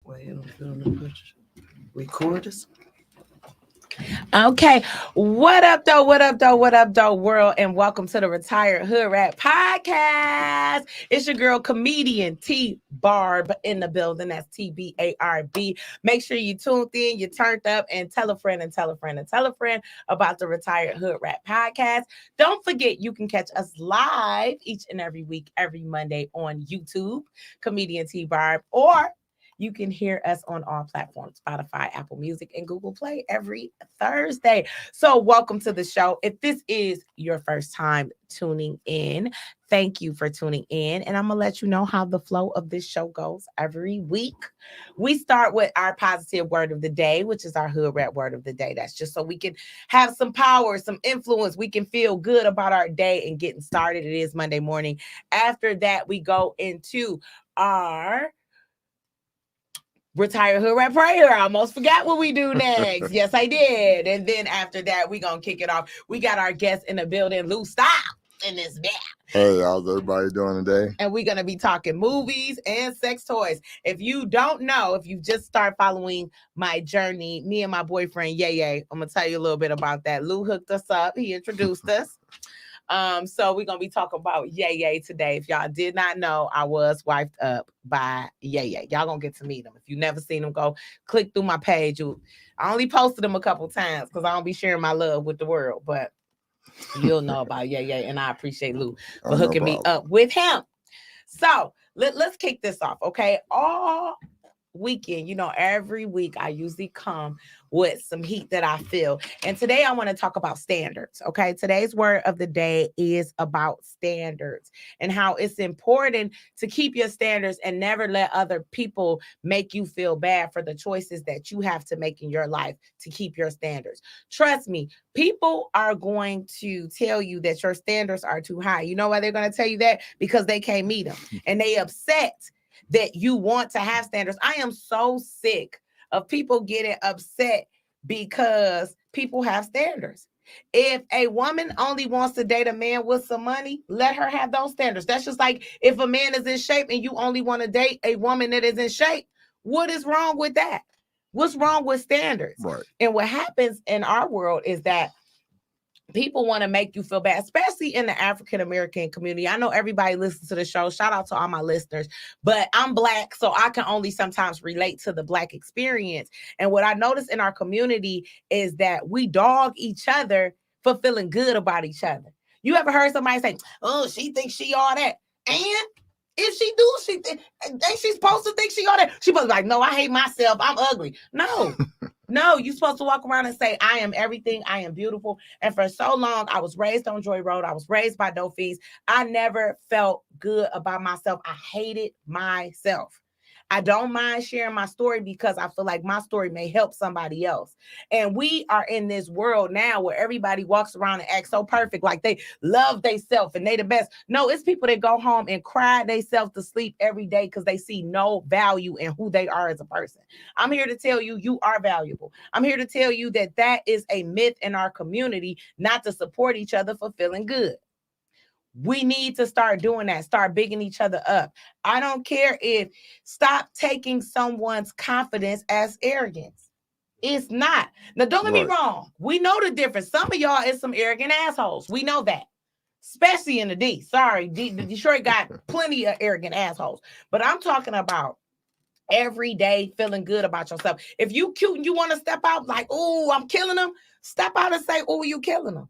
Wait, I don't feel no picture. Record us. Okay. What up, though? What up, though? What up, though, world? And welcome to the Retired Hood Rat Podcast. It's your girl, comedian T Barb in the building. That's TBARB. Make sure you tuned in, you turned up, and tell a friend and tell a friend and tell a friend about the Retired Hood Rat Podcast. Don't forget, you can catch us live each and every week, every Monday on YouTube, comedian T Barb, or you can hear us on all platforms, Spotify, Apple Music, and Google Play every Thursday. So welcome to the show. If this is your first time tuning in, thank you for tuning in. And I'm going to let you know how the flow of this show goes every week. We start with our positive word of the day, which is our hood rat word of the day. That's just so we can have some power, some influence. We can feel good about our day and getting started. It is Monday morning. After that, we go into our Retire Hood Rat Prayer. I almost forgot what we do next. Yes, I did. And then after that, we gonna kick it off. We got our guest in the building, Lou Style, in this bed. Hey, how's everybody doing today? And we're gonna be talking movies and sex toys. If you don't know, if you just start following my journey, me and my boyfriend Yay, I'm gonna tell you a little bit about that. Lou hooked us up. He introduced us. So we're gonna be talking about Yay today. If y'all did not know, I was wifed up by Yay. Y'all gonna get to meet him. If you never seen him, go click through my page. I only posted him a couple times because I don't be sharing my love with the world, but you'll know about Yay. And I appreciate Lou for hooking me up with him. So let's kick this off, okay? All weekend, every week I usually come with some heat that I feel. And today I want to talk about standards, okay? Today's word of the day is about standards and how it's important to keep your standards and never let other people make you feel bad for the choices that you have to make in your life to keep your standards. Trust me, people are going to tell you that your standards are too high. You know why they're going to tell you that? Because they can't meet them and they upset that you want to have standards. I am so sick of people getting upset because people have standards. If a woman only wants to date a man with some money, let her have those standards. That's just like if a man is in shape and you only want to date a woman that is in shape. What is wrong with that? What's wrong with standards? Right. And what happens in our world is that people want to make you feel bad, especially in the African-American community. I know everybody listens to the show. Shout out to all my listeners. But I'm Black, so I can only sometimes relate to the Black experience. And what I notice in our community is that we dog each other for feeling good about each other. You ever heard somebody say, oh, she thinks she all that? And if she do, ain't she supposed to think she all that? She supposed to be like, no, I hate myself. I'm ugly. No. No, you're supposed to walk around and say, I am everything. I am beautiful. And for so long, I was raised on Joy Road. I was raised by no fees. I never felt good about myself. I hated myself. I don't mind sharing my story because I feel like my story may help somebody else. And we are in this world now where everybody walks around and acts so perfect, like they love themselves and they the best. No, it's people that go home and cry themselves to sleep every day because they see no value in who they are as a person. I'm here to tell you, you are valuable. I'm here to tell you that that is a myth in our community, not to support each other for feeling good. We need to start doing that, start bigging each other up. I don't care if stop taking someone's confidence as arrogance. It's not. Now, don't get me wrong. We know the difference. Some of y'all is some arrogant assholes. We know that. Especially in the D. Sorry, Detroit got plenty of arrogant assholes. But I'm talking about every day feeling good about yourself. If you cute and you want to step out like, oh, I'm killing them, step out and say, oh, you killing them.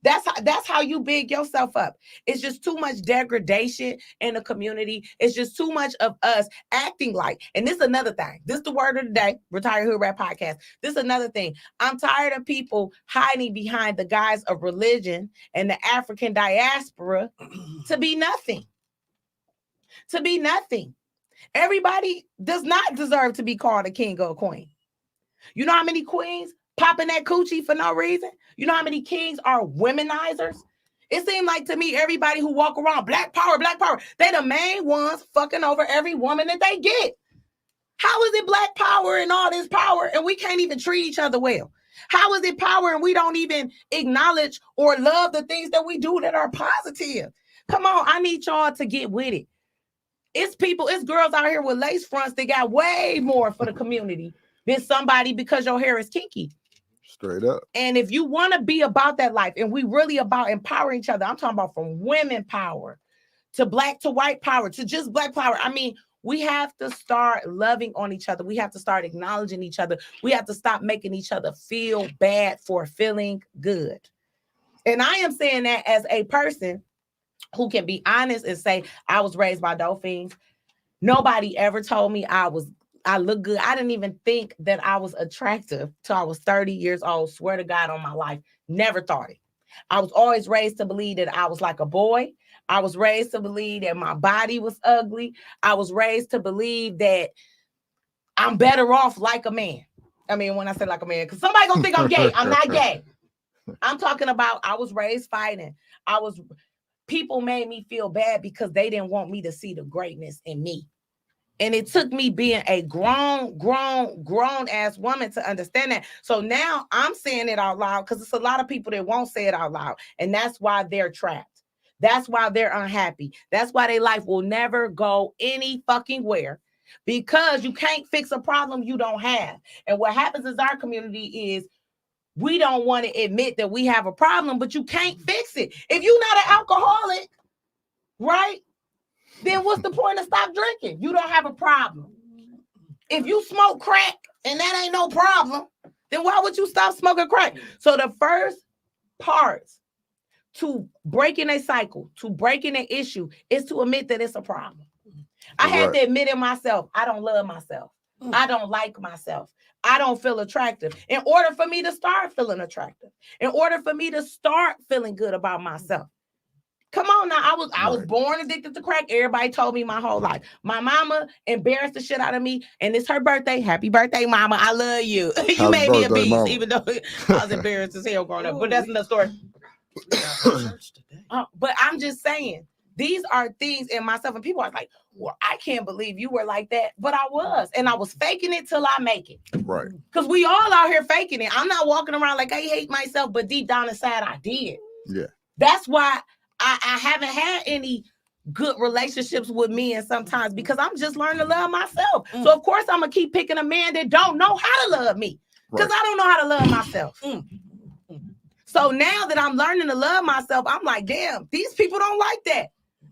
That's how you big yourself up. It's just too much degradation in the community. It's just too much of us acting like, and this is another thing. This is the word of the day, Retired Hood Rat Podcast. This is another thing. I'm tired of people hiding behind the guise of religion and the African diaspora to be nothing. To be nothing. Everybody does not deserve to be called a king or a queen. You know how many queens popping that coochie for no reason? You know how many kings are womenizers? It seems like to me, everybody who walk around black power, they the main ones fucking over every woman that they get. How is it black power and all this power and we can't even treat each other well? How is it power and we don't even acknowledge or love the things that we do that are positive? Come on, I need y'all to get with it. It's girls out here with lace fronts that got way more for the community than somebody because your hair is kinky. Straight up. And if you want to be about that life, and we really about empowering each other, I'm talking about from women power to black to white power to just black power. I mean, we have to start loving on each other. We have to start acknowledging each other. We have to stop making each other feel bad for feeling good. And I am saying that as a person who can be honest and say, I was raised by dolphins. Nobody ever told me I look good. I didn't even think that I was attractive till I was 30 years old. Swear to God on my life. Never thought it. I was always raised to believe that I was like a boy. I was raised to believe that my body was ugly. I was raised to believe that I'm better off like a man. I mean, when I say like a man, because somebody gonna think I'm gay. I'm not gay. I'm talking about I was raised fighting. People made me feel bad because they didn't want me to see the greatness in me. And it took me being a grown ass woman to understand that. So now I'm saying it out loud because it's a lot of people that won't say it out loud. And that's why they're trapped. That's why they're unhappy. That's why their life will never go any fucking where, because you can't fix a problem you don't have. And what happens in our community is we don't want to admit that we have a problem, but you can't fix it. If you're not an alcoholic, right? Then what's the point of stop drinking? You don't have a problem. If you smoke crack and that ain't no problem, then why would you stop smoking crack? So the first part to breaking a cycle, to breaking an issue, is to admit that it's a problem. I had to admit it myself. I don't love myself. I don't like myself. I don't feel attractive. In order for me to start feeling attractive, in order for me to start feeling good about myself. Come on now, I was born addicted to crack. Everybody told me my whole life. My mama embarrassed the shit out of me, and it's her birthday. Happy birthday, mama. I love you. You made me a beast, mama. Even though I was embarrassed as hell growing up. But that's another story. But I'm just saying, these are things in myself, and people are like, well, I can't believe you were like that. But I was, and I was faking it till I make it. Right. Because we all out here faking it. I'm not walking around like I hate myself, but deep down inside I did. Yeah. That's why I haven't had any good relationships with men sometimes, because I'm just learning to love myself. So of course I'm gonna keep picking a man that don't know how to love me, because I don't know how to love myself. So now that I'm learning to love myself, I'm like, damn, these people don't like that.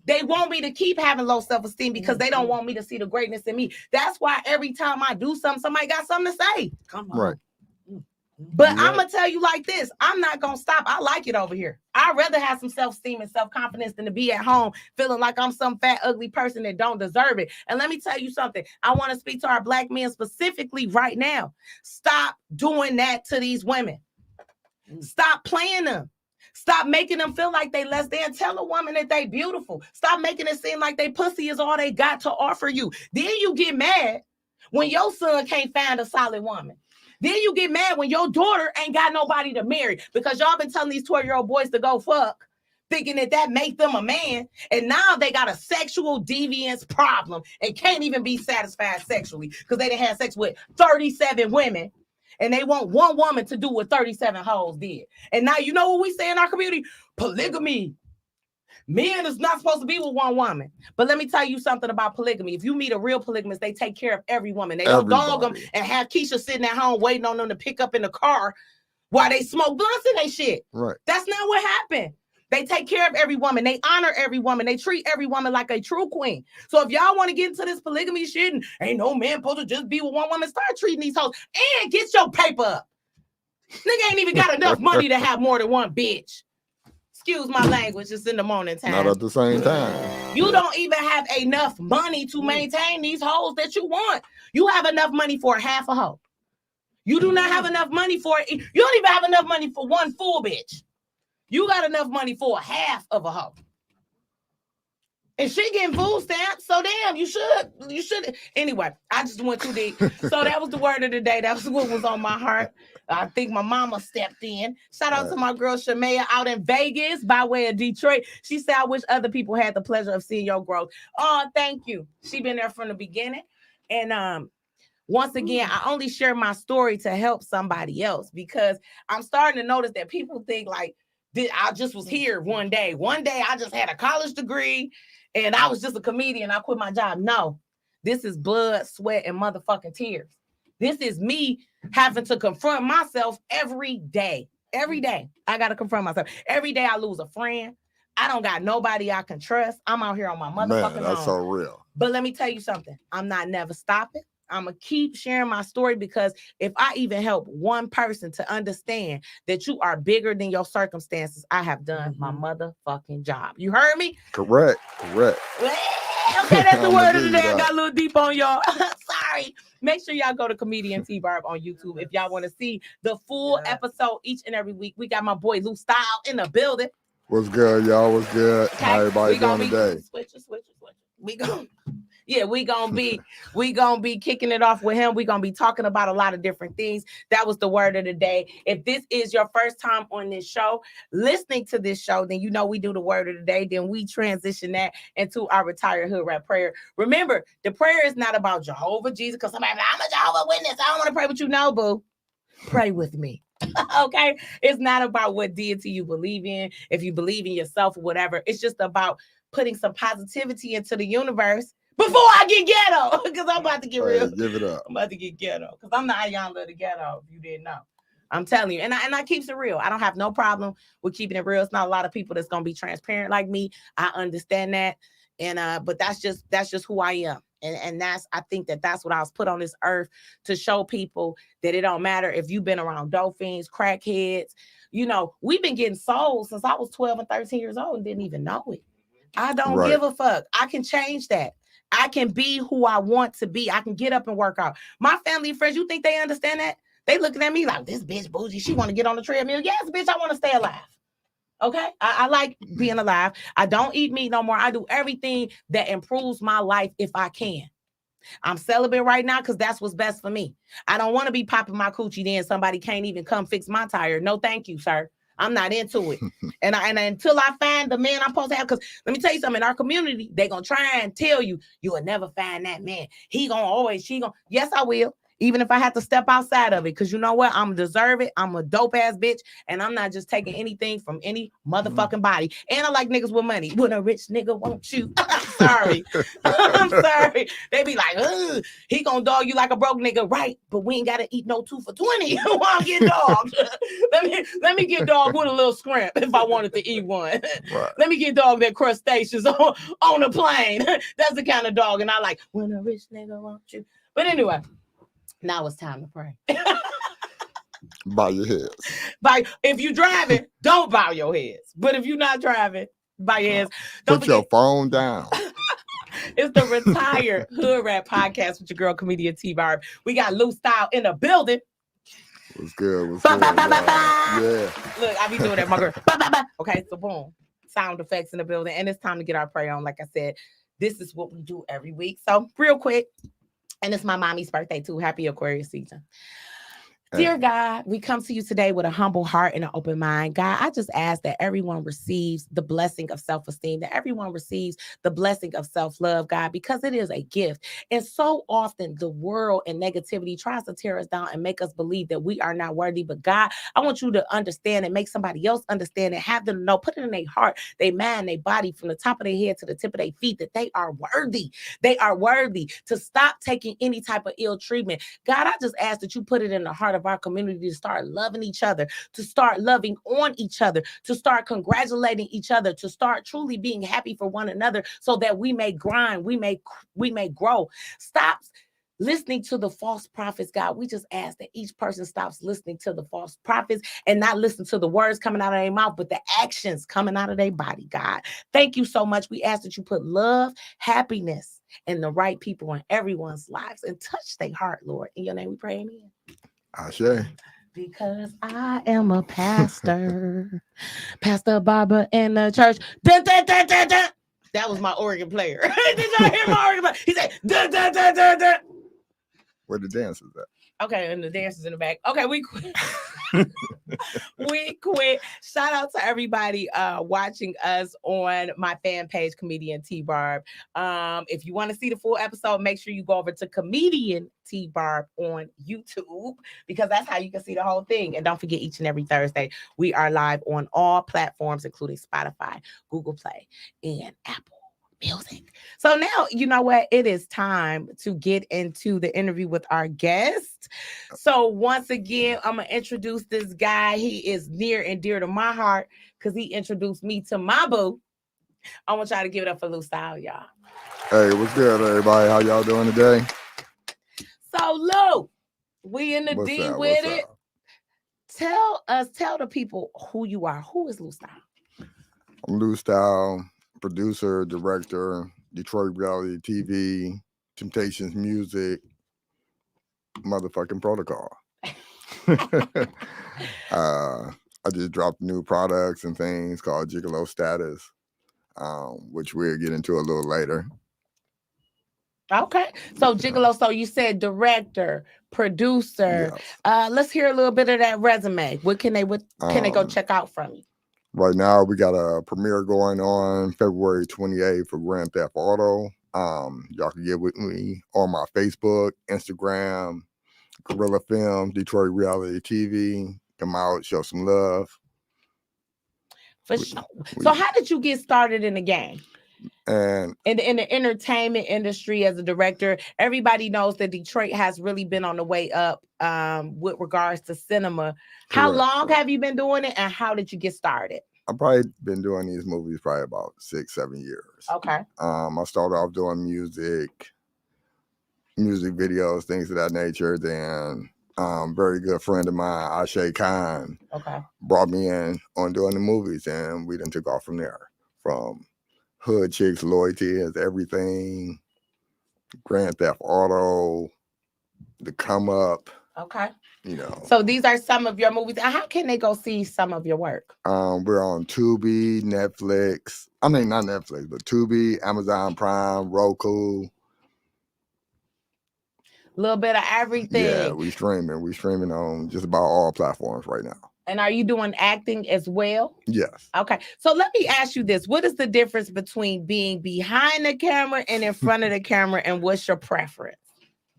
They want me to keep having low self-esteem because they don't want me to see the greatness in me. That's why every time I do something, somebody got something to say. Come on. Right. But I'm going to tell you like this. I'm not going to stop. I like it over here. I'd rather have some self-esteem and self-confidence than to be at home feeling like I'm some fat, ugly person that don't deserve it. And let me tell you something. I want to speak to our black men specifically right now. Stop doing that to these women. Stop playing them. Stop making them feel like they less than. Tell a woman that they beautiful. Stop making it seem like they pussy is all they got to offer you. Then you get mad when your son can't find a solid woman. Then you get mad when your daughter ain't got nobody to marry, because y'all been telling these 12-year-old boys to go fuck, thinking that make them a man. And now they got a sexual deviance problem and can't even be satisfied sexually because they done had sex with 37 women. And they want one woman to do what 37 hoes did. And now you know what we say in our community? Polygamy. Men is not supposed to be with one woman. But let me tell you something about polygamy. If you meet a real polygamist, they take care of every woman. They don't dog them and have Keisha sitting at home waiting on them to pick up in the car while they smoke blunts and they shit. Right. That's not what happened. They take care of every woman. They honor every woman. They treat every woman like a true queen. So if y'all want to get into this polygamy shit and ain't no man supposed to just be with one woman, start treating these hoes and get your paper up. Nigga ain't even got enough money to have more than one bitch. Excuse my language, it's in the morning time. Not at the same time. You don't even have enough money to maintain these hoes that you want. You have enough money for half a hoe. You do not have enough money for it. You don't even have enough money for one full bitch. You got enough money for a half of a hoe. And she getting food stamps, so damn, you should. Anyway, I just went too deep. So that was the word of the day. That was what was on my heart. I think my mama stepped in. Shout out to my girl Shamaya out in Vegas by way of Detroit. She said, I wish other people had the pleasure of seeing your growth. Oh, thank you. She been there from the beginning. And once again, I only share my story to help somebody else, because I'm starting to notice that people think like I just was here one day. One day I just had a college degree and I was just a comedian. I quit my job. No, this is blood, sweat, and motherfucking tears. This is me having to confront myself every day. Every day I got to confront myself. Every day I lose a friend. I don't got nobody I can trust. I'm out here on my motherfucking Man, that's own. so real. But let me tell you something. I'm not never stopping. I'm going to keep sharing my story because if I even help one person to understand that you are bigger than your circumstances, I have done my motherfucking job. You heard me? Correct. Okay, that's the I'ma word of give the you day. I that. got a little deep on y'all. Sorry. Make sure y'all go to Comedian T-Barb on YouTube if y'all want to see the full episode each and every week. We got my boy Lou Style in the building. What's good, y'all? What's good? Okay, How everybody we gonna doing be today? switcher. We gonna be kicking it off with him. We gonna be talking about a lot of different things. That was the word of the day. If this is your first time on this show, listening to this show, then you know we do the word of the day. Then we transition that into our retired hood rap prayer. Remember, the prayer is not about Jehovah Jesus, because somebody like, I'm a Jehovah Witness. I don't want to pray with you. No, boo. Pray with me. Okay, it's not about what deity you believe in, if you believe in yourself or whatever. It's just about putting some positivity into the universe before I get ghetto, because I'm about to get real. Give it up. I'm about to get ghetto because I'm not young little ghetto. If you didn't know, I'm telling you, and I keeps it real. I don't have no problem with keeping it real. It's not a lot of people that's gonna be transparent like me. I understand that, and but that's just who I am. And I think that's what I was put on this earth to show people that it don't matter if you've been around dolphins, crackheads. You know, we've been getting sold since I was 12 and 13 years old and didn't even know it. I don't give a fuck. I can change that. I can be who I want to be. I can get up and work out. My family and friends, you think they understand that? They looking at me like, this bitch bougie. She want to get on the treadmill. Yes, bitch, I want to stay alive. Okay, I like being alive. I don't eat meat no more. I do everything that improves my life if I can. I'm celibate right now because that's what's best for me. I don't want to be popping my coochie then somebody can't even come fix my tire. No, thank you, sir. I'm not into it. and until I find the man I'm supposed to have, because let me tell you something, in our community, they're going to try and tell you, you will never find that man. She going, yes, I will. Even if I have to step outside of it, because you know what? I'm deserve it. I'm a dope ass bitch, and I'm not just taking anything from any motherfucking body. And I like niggas with money. When a rich nigga won't you? I'm sorry. I'm sorry. They be like, ugh, he gonna dog you like a broke nigga, right? But we ain't gotta eat no 2 for $20. I'll get dogged. let me get dogged with a little scrimp if I wanted to eat one. Right. Let me get dogged at crustaceans on a plane. That's the kind of dog, and I like when a rich nigga won't you. But anyway. Now it's time to pray. Bow your heads. If you driving, don't bow your heads. But if you're not driving, bow your heads. Put your phone down. It's the Retired Hood Rap Podcast with your girl, Comedian T-Barb. We got Lou Style in the building. What's good? What's good? Yeah. Look, I be doing that, my girl. Okay, so boom. Sound effects in the building. And it's time to get our prayer on. Like I said, this is what we do every week. So real quick. And it's my mommy's birthday too. Happy Aquarius season. Dear God, we come to you today with a humble heart and an open mind. God, I just ask that everyone receives the blessing of self-esteem, that everyone receives the blessing of self-love, God, because it is a gift. And so often the world and negativity tries to tear us down and make us believe that we are not worthy. But God, I want you to understand and make somebody else understand and have them know, put it in their heart, their mind, their body, from the top of their head to the tip of their feet, that they are worthy. They are worthy to stop taking any type of ill treatment. God, I just ask that you put it in the heart of our community to start loving each other, to start loving on each other, to start congratulating each other, to start truly being happy for one another so that we may grind, we may grow. Stop listening to the false prophets, God. We just ask that each person stops listening to the false prophets and not listen to the words coming out of their mouth, but the actions coming out of their body, God. Thank you so much. We ask that you put love, happiness, and the right people in everyone's lives and touch their heart, Lord. In your name we pray, amen. Ashe. Because I am a pastor, Pastor Barbara in the church. Dun, dun, dun, dun, dun. That was my organ player. Did y'all hear my organ player? He said, dun, dun, dun, dun, dun. Where the dancers at? Okay, and the dancers in the back. Okay, we We quit. Shout out to everybody watching us on my fan page, Comedian T Barb. If you want to see the full episode, make sure you go over to Comedian T Barb on YouTube, because that's how you can see the whole thing. And don't forget, each and every Thursday, we are live on all platforms, including Spotify, Google Play, and Apple Music. So now, you know what? It is time to get into the interview with our guest. So once again, I'm going to introduce this guy. He is near and dear to my heart because he introduced me to my boo. I want y'all to give it up for Lou Style, y'all. Hey, what's good, everybody? How y'all doing today? So Lou, we in the What's D up? with What's it. up? Tell the people who you are. Who is Lou Style? I'm Lou Style, producer, director, Detroit Reality TV, Temptations Music, motherfucking Protocol. I just dropped new products and things called Gigolo Status, which we'll get into a little later. Okay. So Gigolo, so you said director, producer. Yes. Let's hear a little bit of that resume. What can they go check out from you? Right now, we got a premiere going on February 28th for Grand Theft Auto. Y'all can get with me on my Facebook, Instagram, Guerrilla Film, Detroit Reality TV. Come out, show some love. For sure. So how did you get started in the game? And in the entertainment industry as a director, everybody knows that Detroit has really been on the way up with regards to cinema. How long have you been doing it, and how did you get started? I've probably been doing these movies probably about 6-7 years. Okay. I started off doing music videos, things of that nature. Then very good friend of mine, Ashe Khan, brought me in on doing the movies, and we then took off from there. From Hood Chicks, Loyalty Is Everything, Grand Theft Auto, The Come Up. Okay. You know. So these are some of your movies. How can they go see some of your work? We're on Tubi, Netflix. I mean, not Netflix, but Tubi, Amazon Prime, Roku. A little bit of everything. Yeah, we streaming on just about all platforms right now. And are you doing acting as well? Yes. Okay. So let me ask you this. What is the difference between being behind the camera and in front of the camera, and what's your preference?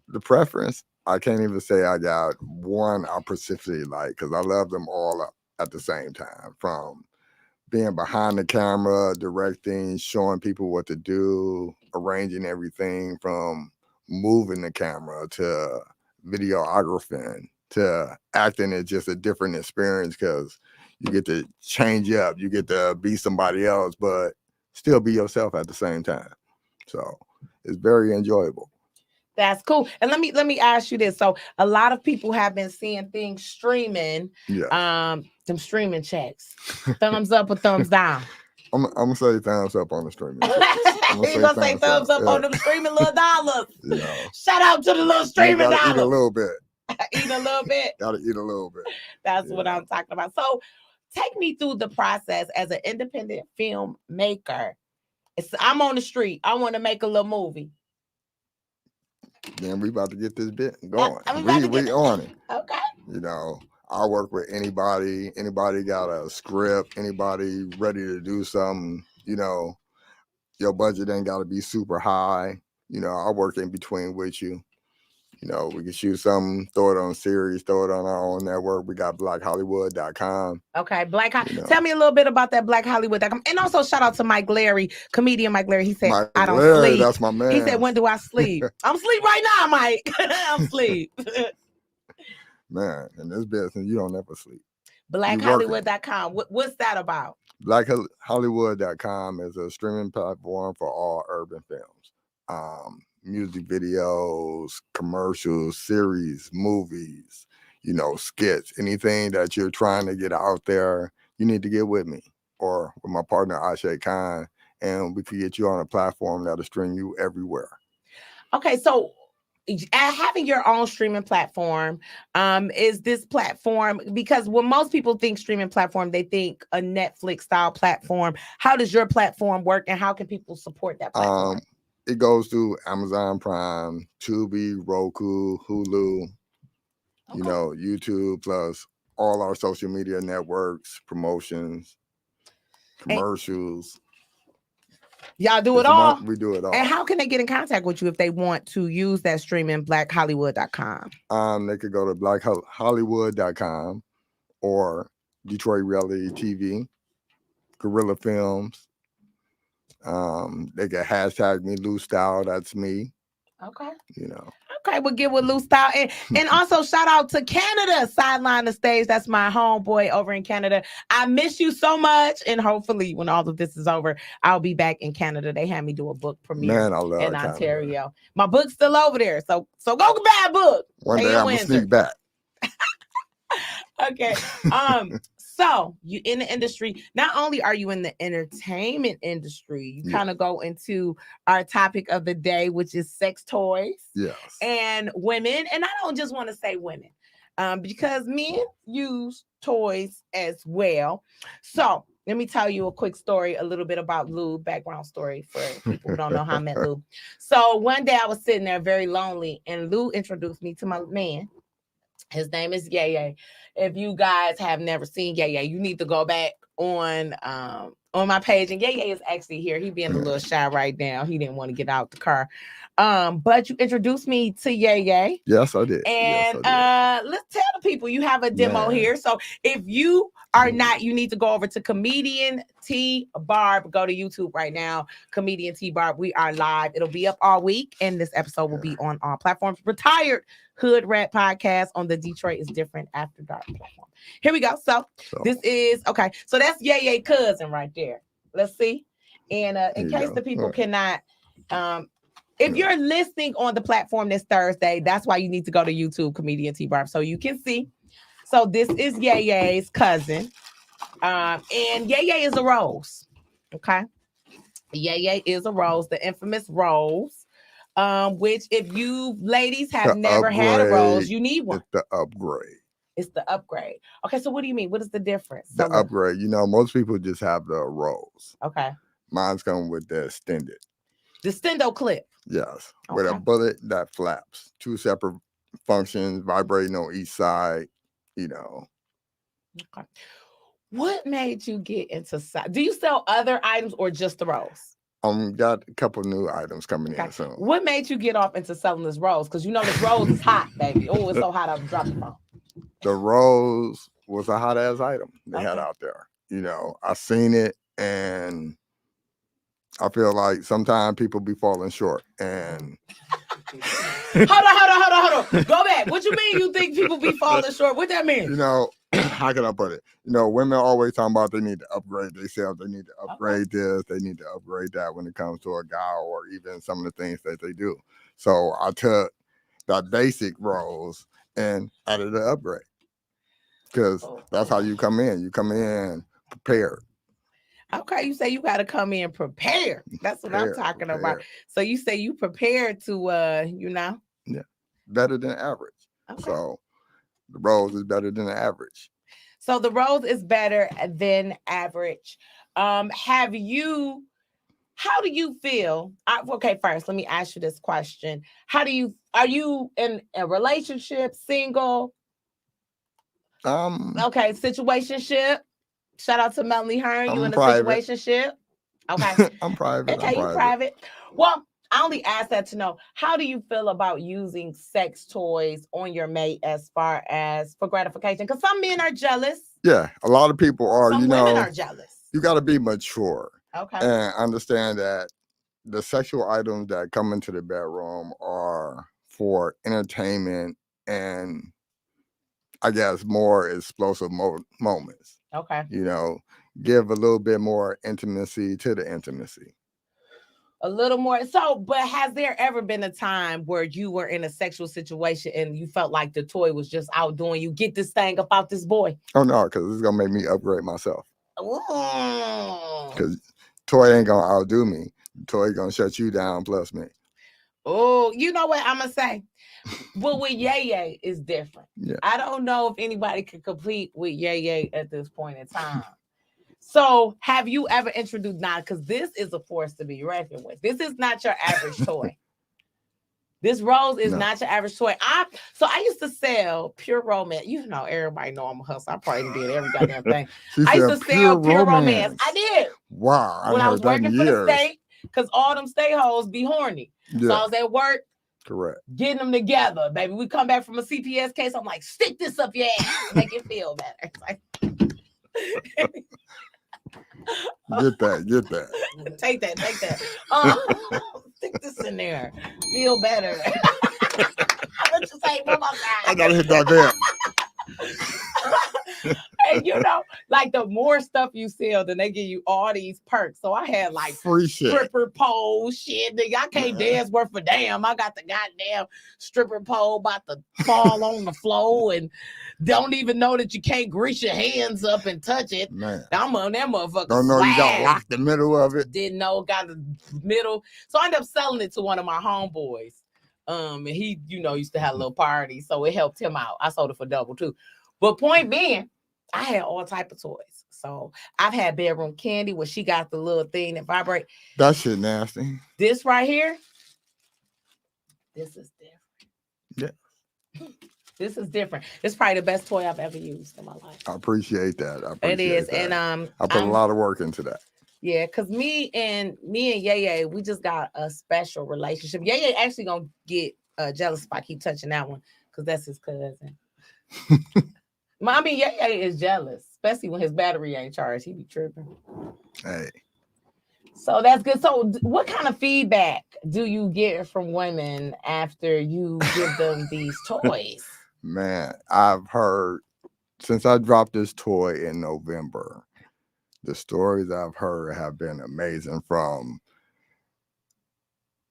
The preference, I can't even say I got one I specifically like, because I love them all at the same time. From being behind the camera, directing, showing people what to do, arranging everything, from moving the camera to videographing to acting, is just a different experience, because you get to change up, you get to be somebody else, but still be yourself at the same time. So it's very enjoyable. That's cool. And let me ask you this. So a lot of people have been seeing things streaming. Yeah. Some streaming checks. Thumbs up or thumbs down? I'm gonna say thumbs up on the streaming. You're gonna say thumbs up on them streaming little dollars. Yeah. Shout out to the little streaming dollars. Eat a little bit. Eat a little bit. Gotta eat a little bit. That's what I'm talking about. So take me through the process as an independent filmmaker. I'm on the street. I want to make a little movie. Then we about to get this bit going. We on it. Okay. You know, I work with anybody got a script, anybody ready to do something. You know, your budget ain't got to be super high. You know, I work in between with you. You know, we can shoot something, throw it on series, throw it on our own network. We got blackhollywood.com. Okay, Tell me a little bit about that blackhollywood.com. And also shout out to Mike Larry, comedian Mike Larry. He said, I don't sleep. That's my man. He said, when do I sleep? I'm asleep right now, Mike. I'm asleep. Man, in this business, you don't ever sleep. Blackhollywood.com. What's that about? Blackhollywood.com is a streaming platform for all urban films. Music videos, commercials, series, movies, you know, skits, anything that you're trying to get out there, you need to get with me or with my partner, Ashe Khan, and we can get you on a platform that'll stream you everywhere. Okay, so having your own streaming platform, is this platform, because when most people think streaming platform, they think a Netflix style platform. How does your platform work, and how can people support that platform? It goes through Amazon Prime, Tubi, Roku, Hulu, you know, YouTube, plus all our social media networks, promotions, And commercials. y'all do it It's all. we do it all. And how can they get in contact with you if they want to use that streaming blackhollywood.com? They could go to blackhollywood.com or Detroit Reality TV, Guerrilla Films. They can hashtag me Lou Style. That's me. Okay. You know. Okay, we'll get with Loose Style. And also shout out to Canada, Sideline the Stage. That's my homeboy over in Canada. I miss you so much. And hopefully when all of this is over, I'll be back in Canada. They had me do a book premiere Man, I love in Canada. Ontario. My book's still over there. So go buy a book. One Stay day in I'm gonna Windsor. sneak back. Okay. So you in the industry, not only are you in the entertainment industry, you kind of go into our topic of the day, which is sex toys and women. And I don't just want to say women, because men use toys as well. So let me tell you a quick story, a little bit about Lou, background story for people who don't know how I met Lou. So one day I was sitting there very lonely, and Lou introduced me to my man. His name is Yeye. If you guys have never seen Yeye, you need to go back on my page. And Yeye is actually here. He being a little shy right now. He didn't want to get out the car. But you introduced me to Yeye. Yes, I did. And let's tell the people you have a demo here. So if you are not, you need to go over to Comedian T Barb. Go to YouTube right now. Comedian T Barb. We are live. It'll be up all week. And this episode will be on all platforms. Retired Hood Rat Podcast on the Detroit is Different After Dark platform. Here we go. So this is okay. So that's Yeye cousin right there. Let's see. And in case the people cannot if you're listening on the platform this Thursday, that's why you need to go to YouTube Comedian T Barb so you can see. So this is Yeye's cousin. And Yeye is a rose. Okay. Yeye is a rose, the infamous rose. Which if you ladies have never had a rose, you need one. It's the upgrade. It's the upgrade. Okay, so what do you mean? What is the difference? The upgrade. You know, most people just have the rose. Okay. Mine's coming with the extended. The stendo clip. Yes. With a bullet that flaps. 2 separate functions, vibrating on each side, you know. Okay. What made you get into do you sell other items or just the rose? Got a couple new items coming in soon. What made you get off into selling this rose? Because you know this rose is hot, baby. Oh, it's so hot I'll drop the phone. The rose was a hot ass item they had out there. You know, I seen it and I feel like sometimes people be falling short. And hold on. Go back. What you mean you think people be falling short? What that mean? You know, how can I put it? You know, women always talking about they need to upgrade themselves. They need to upgrade this. They need to upgrade that when it comes to a guy or even some of the things that they do. So I took that basic rose and added an upgrade. Because that's how you come in. You come in prepared. Okay, you say you got to come in prepared. That's what I'm talking about. So you say you prepared to, you know? Yeah, better than average. Okay. So the rose is better than the average. So the rose is better than average. How do you feel? Okay, first, let me ask you this question. Are you in a relationship, single? Okay, situationship. Shout out to Melanie Hearn. You in a situationship? Okay. I'm private. Okay, you private. Well, I only ask that to know, how do you feel about using sex toys on your mate as far as for gratification? Because some men are jealous. Yeah, a lot of people are. Some women are jealous. You got to be mature. Okay. And understand that the sexual items that come into the bedroom are for entertainment and I guess more explosive moments. Okay. You know, give a little bit more intimacy to the intimacy. A little more. So, but has there ever been a time where you were in a sexual situation and you felt like the toy was just outdoing you? Get this thing about this boy. Oh, no, because it's going to make me upgrade myself. Because toy ain't going to outdo me. Toy going to shut you down plus me. Oh, you know what I'm going to say? But with Yeye, it's different. Yeah. I don't know if anybody could compete with Yeye at this point in time. So have you ever introduced, because this is a force to be reckoned with. This is not your average toy. This rose is No. not your average toy. I used to sell Pure Romance. You know, everybody know I'm a hustler. I probably did every goddamn thing. She I used said to sell Pure Romance. I did. Wow, When I was heard that in working for the years. state, because all them state hoes be horny. Yeah, So I was at work correct. getting them together, baby. We come back from a CPS case. I'm like, stick this up your ass, make it feel better. It's like, Get that. take that. Stick this in there. Feel better. What you say, one more I time? gotta hit that bell. And you know, like the more stuff you sell, then they give you all these perks. So I had like Free shit. stripper pole shit. Nigga, I can't dance worth a damn. I got the goddamn stripper pole about to fall on the floor and don't even know that you can't grease your hands up and touch it. Man, I'm on that motherfucker. don't know you got swag. locked the middle of it. Didn't know, got the middle. So I ended up selling it to one of my homeboys. And he, you know, used to have a little party, so it helped him out. I sold it for double too. But point being, I had all type of toys. So I've had bedroom candy where she got the little thing that vibrate. That shit nasty. This right here, this is different. Yeah. This is different. It's probably the best toy I've ever used in my life. I appreciate that. It is. that. And I put a lot of work into that. yeah, because me and Yeye, we just got a special relationship. Yeye actually gonna get jealous if I keep touching that one, because that's his cousin. Yeye is jealous, especially when his battery ain't charged. He be tripping. Hey. So that's good. So what kind of feedback do you get from women after you give them these toys? Man, I've heard, since I dropped this toy in November, the stories I've heard have been amazing, from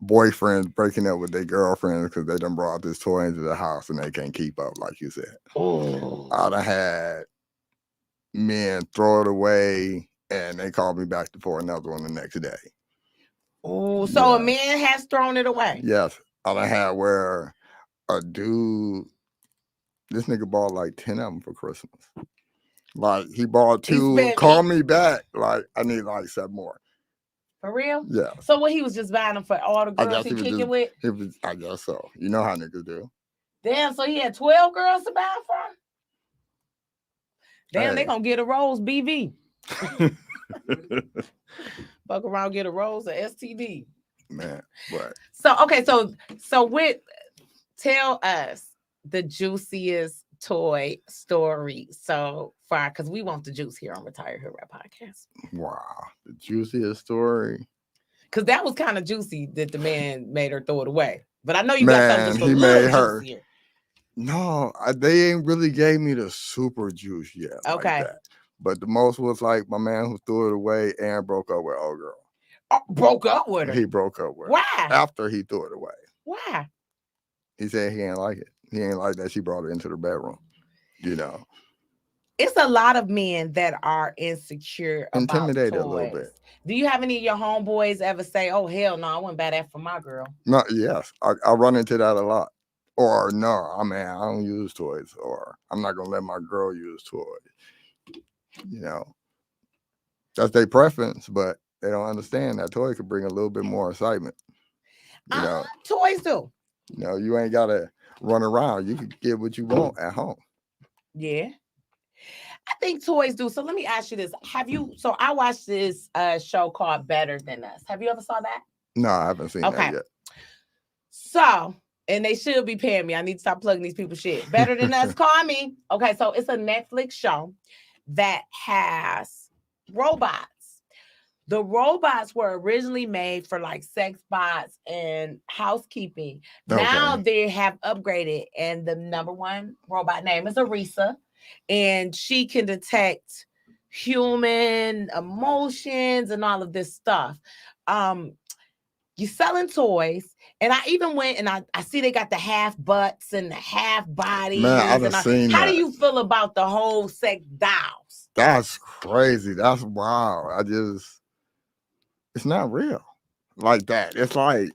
boyfriends breaking up with their girlfriends because they done brought this toy into the house and they can't keep up, like you said. Oh. I done had men throw it away and they called me back for another one the next day. Oh, so Yeah. a man has thrown it away. Yes. I done had where a dude, this nigga bought like 10 of them for Christmas. Like, he bought 2, called me back, like, I need like 7 more. For real? Yeah. So what, he was just buying them for all the girls he kicking with? I guess so. You know how niggas do. Damn, so he had 12 girls to buy them from? Damn, Hey. they gonna get a Rose BV. Fuck around, get a Rose or STD. Man, what? So okay, so tell us the juiciest toy story. So far, because we want the juice here on Retired Hood Rap Podcast. Wow, the juiciest story. Because that was kind of juicy that the man made her throw it away. But I know you Man, got something just a he little made her. juicier. No, they ain't really gave me the super juice yet. Okay. Like that. But the most was like my man who threw it away and broke up with old girl. Oh, broke up with her? He broke up with her. Why? After he threw it away. Why? He said he ain't like it. He ain't like that she brought it into the bedroom. You know. It's a lot of men that are insecure about Intimidated toys. a little bit. Do you have any of your homeboys ever say, oh, hell no, I wouldn't buy that for my girl? No, yes. I run into that a lot. Or no, I don't use toys. Or I'm not going to let my girl use toys. You know. That's their preference, but they don't understand that toy could bring a little bit more excitement. You know. Toys do. You know, you ain't got to run around. You can get what you want at home. Yeah. I think toys do. So let me ask you this. So I watched this show called Better Than Us. Have you ever saw that? No, I haven't seen that yet. So, and they should be paying me. I need to stop plugging these people's shit. Better Than Us, call me. Okay, so it's a Netflix show that has robots. The robots were originally made for like sex bots and housekeeping. Okay. Now they have upgraded, and the number one robot name is Arisa, and she can detect human emotions and all of this stuff. You're selling toys, and I even went and I see they got the half butts and the half bodies. Man, I've seen that. How do you feel about the whole sex dolls? That's crazy. That's wild. It's not real like that. It's like,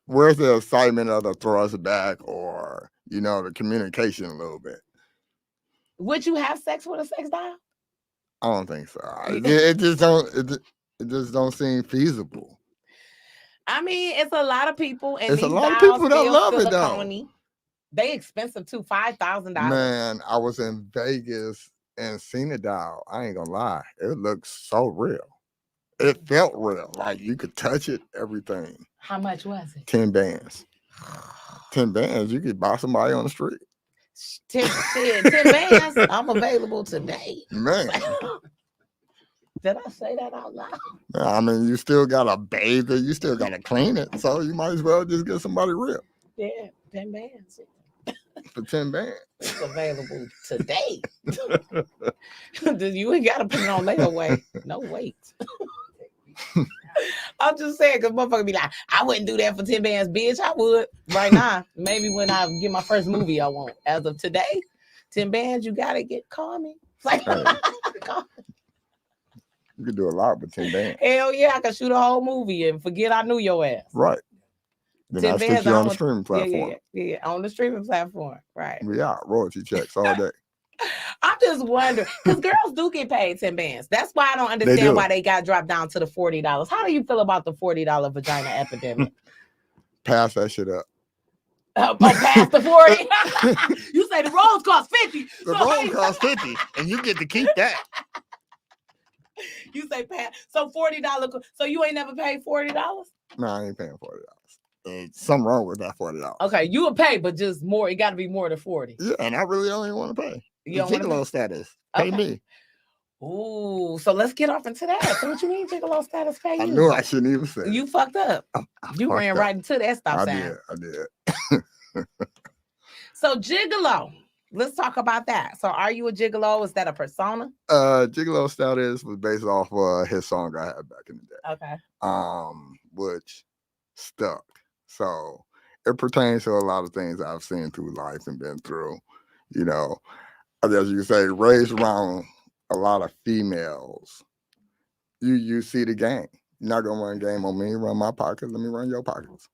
where's the excitement of the thrust back, or, you know, the communication a little bit? Would you have sex with a sex doll? I don't think so. It just don't seem feasible. I mean, it's a lot of people, and It's a these lot of dolls people that still love it, though. silicone-y. They expensive too, $5,000. Man, I was in Vegas and seen a doll. I ain't gonna lie, it looks so real. It felt real, like you could touch it, everything. How much was it? 10 bands. 10 bands, you could buy somebody on the street. 10 bands. I'm available today. Man, Did I say that out loud? I mean, you still gotta bathe it, you still gotta clean it, so you might as well just get somebody real Yeah, 10 bands. for 10 bands. It's available today. You ain't got to put it on layaway. No wait. I'm just saying, because motherfucker be like, I wouldn't do that for 10 bands, bitch. I would right now. Maybe when I get my first movie, I won't. As of today, 10 bands, you got to call me. It's like, call me. You could do a lot with 10 bands. Hell yeah, I could shoot a whole movie and forget I knew your ass. Right. Then 10 I stick bands you on the streaming platform. Yeah, on the streaming platform. Right. We out, royalty checks all day. I'm just wondering, because girls do get paid 10 bands. That's why I don't They understand do. why they got dropped down to the $40. How do you feel about the $40 vagina epidemic? Pass that shit up. Past the 40? You say the rolls cost 50. The so roll costs 50, and you get to keep that. You say pass. So $40. So you ain't never paid $40? No, I ain't paying $40. There's something wrong with that $40. Okay, you would pay, but just more. It got to be more than 40. Yeah, and I really don't even want to pay. You The don't wanna gigolo status. Pay Okay. me. Ooh, so let's get off into that. So what you mean gigolo status pay you? I knew I shouldn't even say it. You fucked up. I You fucked ran up. right into that stop sign. I did. So gigolo. Let's talk about that. So are you a gigolo? Is that a persona? Gigolo status was based off his song I had back in the day. Okay. Which stuck. So it pertains to a lot of things I've seen through life and been through. You know, as you say, raised around a lot of females. You see the game. You're not gonna run game on me, run my pockets, let me run your pockets.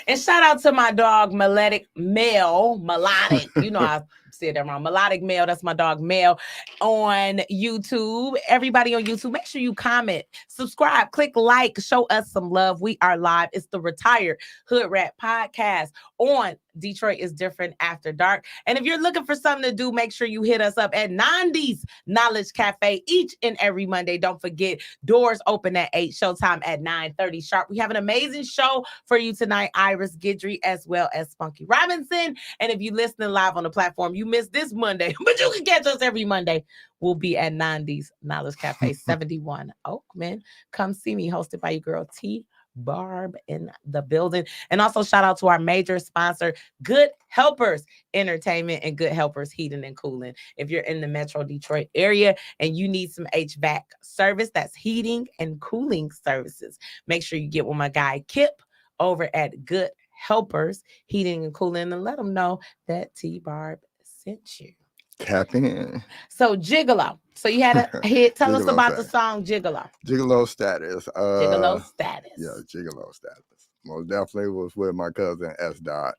And shout out to my dog Melodic. You know I said that wrong. Melodic Male. That's my dog Mel on YouTube. Everybody on YouTube, make sure you comment, subscribe, click like, show us some love. We are live. It's the Retired Hood Rat Podcast on Detroit is Different After Dark. And if you're looking for something to do, make sure you hit us up at 90s Knowledge Cafe each and every Monday. Don't forget, doors open at 8, showtime at 9:30 sharp. We have an amazing show for you tonight. Iris Guidry as well as Spunky Robinson. And if you're listening live on the platform, you missed this Monday, but you can catch us every Monday. We'll be at 90s Knowledge Cafe 71 Oakman. Come see me, hosted by your girl T Barb in the building. And also shout out to our major sponsor, Good Helpers Entertainment and Good Helpers Heating and Cooling. If you're in the Metro Detroit area and you need some HVAC service, that's heating and cooling services, make sure you get with my guy Kip over at Good Helpers Heating and Cooling and let them know that T Barb sent you. Tap in. So Gigolo. So you had a hit. Tell us Gigolo about the status. song Gigolo. Gigolo status. Gigolo status. Yeah, gigolo status. Most definitely was with my cousin S. Dot.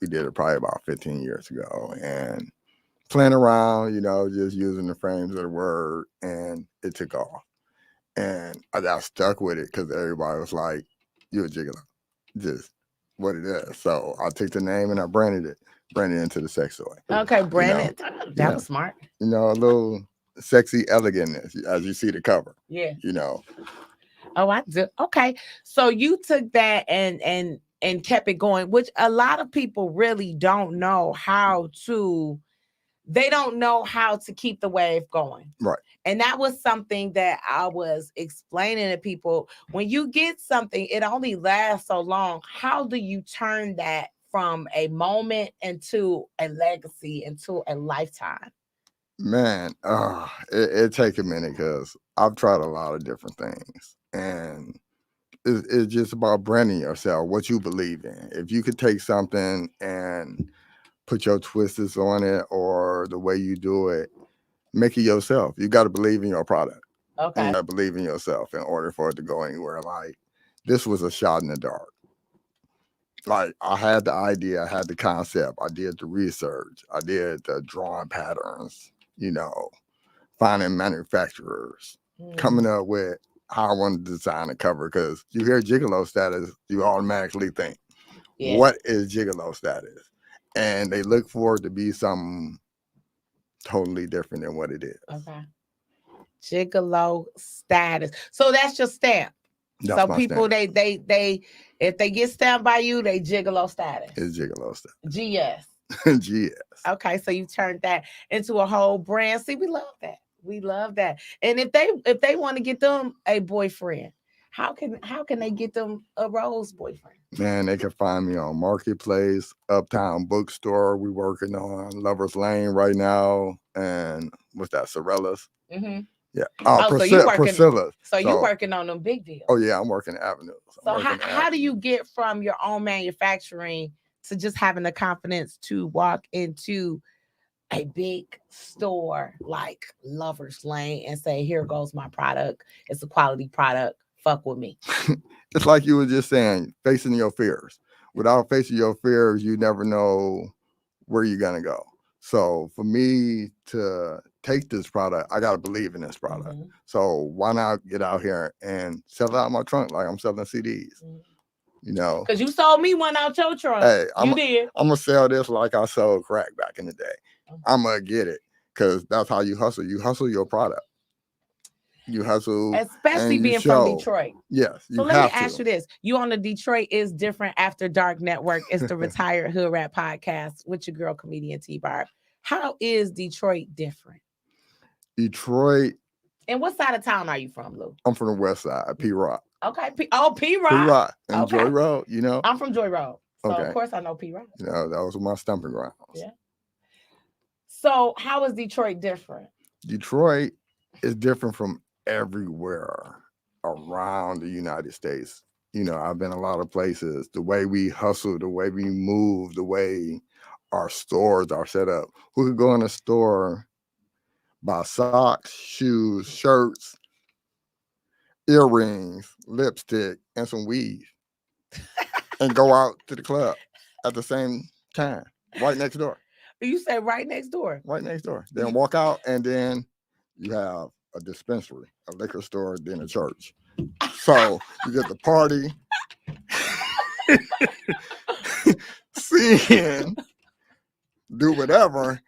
We did it probably about 15 years ago, and playing around, just using the frames of the word, and it took off. And I got stuck with it because everybody was like, "You're a gigolo," just what it is. So I took the name and I branded it into the sex toy. Okay, Brandon. That was smart. A little sexy elegantness as you see the cover. Yeah. Oh, I do. Okay. So you took that and kept it going, which a lot of people really don't know how to. They don't know how to keep the wave going. Right. And that was something that I was explaining to people. When you get something, it only lasts so long. How do you turn that from a moment into a legacy, into a lifetime? Man, it takes a minute because I've tried a lot of different things. And it's just about branding yourself, what you believe in. If you could take something and put your twists on it or the way you do it, make it yourself. You got to believe in your product. Okay. And you got to believe in yourself in order for it to go anywhere. Like, this was a shot in the dark. Like, I had the idea, I had the concept, I did the research, I did the drawing patterns, finding manufacturers, coming up with how I wanted to design a cover, because you hear gigolo status, you automatically think, Yeah. what is gigolo status? And they look for it to be something totally different than what it is. Okay. Gigolo status. So that's your stamp. That's so my people stamp. they if they get stamped by you, they gigolo status. It's gigolo status. GS. GS. Okay, so you turned that into a whole brand. See, we love that. We love that. And if they want to get them a boyfriend, how can they get them a Rose boyfriend? Man, they can find me on Marketplace, Uptown Bookstore. We working on Lover's Lane right now, and what's that? Sorella's. Mm-hmm. Yeah. So you working? Priscilla's. So you working on them big deals? Oh yeah, I'm working Avenues. So how do you get from your own manufacturing to just having the confidence to walk into a big store like Lover's Lane and say, here goes my product. It's a quality product. Fuck with me. It's like you were just saying, facing your fears. Without facing your fears, you never know where you're going to go. So for me to take this product, I got to believe in this product. Mm-hmm. So why not get out here and sell it out my trunk like I'm selling CDs? Mm-hmm. You know, because you sold me one out your trunk. Hey, you did. I'm gonna sell this like I sold crack back in the day. I'm gonna get it, because that's how you hustle. You hustle your product. You hustle, especially being from Detroit. Yes. So let me ask you this: you on the Detroit is Different After Dark Network? It's the Retired Hood Rat podcast with your girl comedian T Barb. How is Detroit different? Detroit. And what side of town are you from, Lou? I'm from the west side, P Rock. Okay. P Rock. P Rock and Joy Road, you know? I'm from Joy Road. So of course I know P Rock. You know, that was my stomping grounds. Yeah. So how is Detroit different? Detroit is different from everywhere around the United States. You know, I've been a lot of places. The way we hustle, the way we move, the way our stores are set up. Who could go in a store, buy socks, shoes, shirts, earrings, lipstick, and some weave, and go out to the club at the same time, right next door. You say right next door? Right next door. Then walk out, and then you have a dispensary, a liquor store, then a church. So you get the party, sing, do whatever,